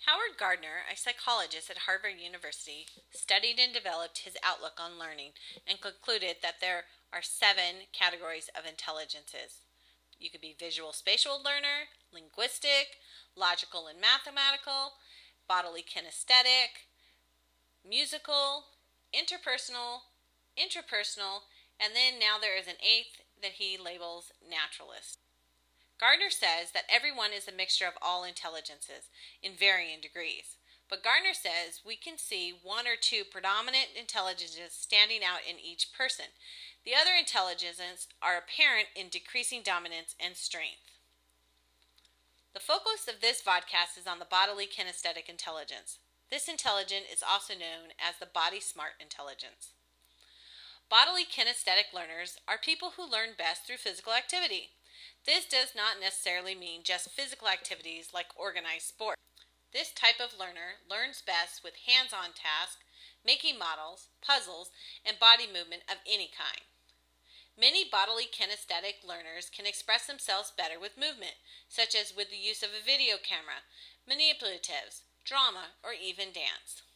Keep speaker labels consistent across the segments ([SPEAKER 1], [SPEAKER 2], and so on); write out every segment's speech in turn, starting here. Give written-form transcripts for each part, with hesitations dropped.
[SPEAKER 1] Howard Gardner, a psychologist at Harvard University, studied and developed his outlook on learning and concluded that there are 7 categories of intelligences. You could be visual spatial learner, linguistic, logical and mathematical, bodily kinesthetic, musical, interpersonal, intrapersonal, and then now there is an 8th that he labels naturalist. Gardner says that everyone is a mixture of all intelligences in varying degrees. But Gardner says we can see 1 or 2 predominant intelligences standing out in each person. The other intelligences are apparent in decreasing dominance and strength. The focus of this vodcast is on the bodily kinesthetic intelligence. This intelligence is also known as the body smart intelligence. Bodily kinesthetic learners are people who learn best through physical activity. This does not necessarily mean just physical activities like organized sport. This type of learner learns best with hands-on tasks, making models, puzzles, and body movement of any kind. Many bodily kinesthetic learners can express themselves better with movement, such as with the use of a video camera, manipulatives, drama, or even dance.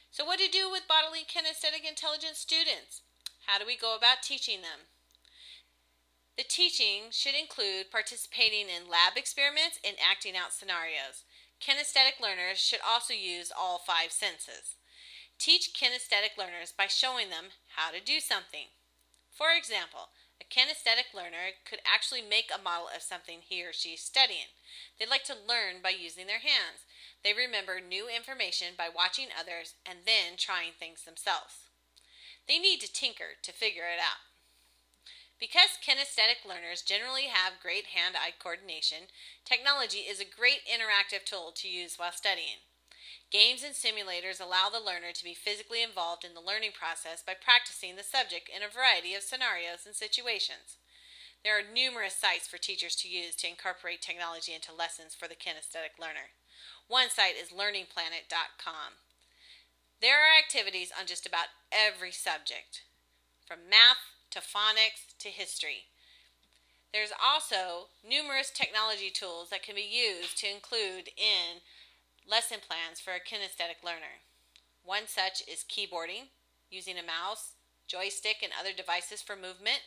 [SPEAKER 1] So what to do with bodily kinesthetic intelligence students? How do we go about teaching them? The teaching should include participating in lab experiments and acting out scenarios. Kinesthetic learners should also use all 5 senses. Teach kinesthetic learners by showing them how to do something. For example, a kinesthetic learner could actually make a model of something he or she is studying. They like to learn by using their hands. They remember new information by watching others and then trying things themselves. They need to tinker to figure it out. Because kinesthetic learners generally have great hand-eye coordination, technology is a great interactive tool to use while studying. Games and simulators allow the learner to be physically involved in the learning process by practicing the subject in a variety of scenarios and situations. There are numerous sites for teachers to use to incorporate technology into lessons for the kinesthetic learner. One site is learningplanet.com. There are activities on just about every subject, from math to phonics to history. There's also numerous technology tools that can be used to include in lesson plans for a kinesthetic learner. One such is keyboarding, using a mouse, joystick, and other devices for movement.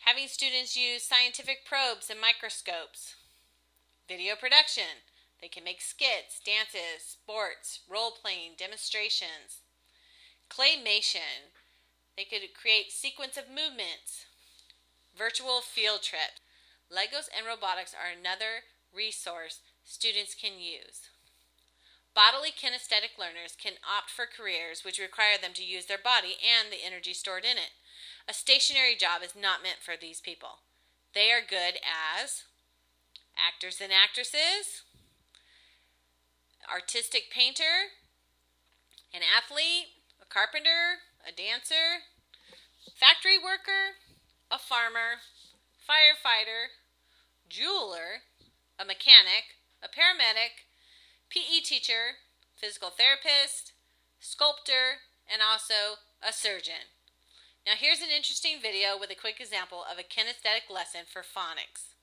[SPEAKER 1] Having students use scientific probes and microscopes. Video production. They can make skits, dances, sports, role-playing, demonstrations. Claymation. They could create sequence of movements. Virtual field trips. Legos and robotics are another resource students can use. Bodily kinesthetic learners can opt for careers which require them to use their body and the energy stored in it. A stationary job is not meant for these people. They are good as actors and actresses, artistic painter, an athlete, a carpenter, a dancer, factory worker, a farmer, firefighter, jeweler, a mechanic, a paramedic, PE teacher, physical therapist, sculptor, and also a surgeon. Now here's an interesting video with a quick example of a kinesthetic lesson for phonics.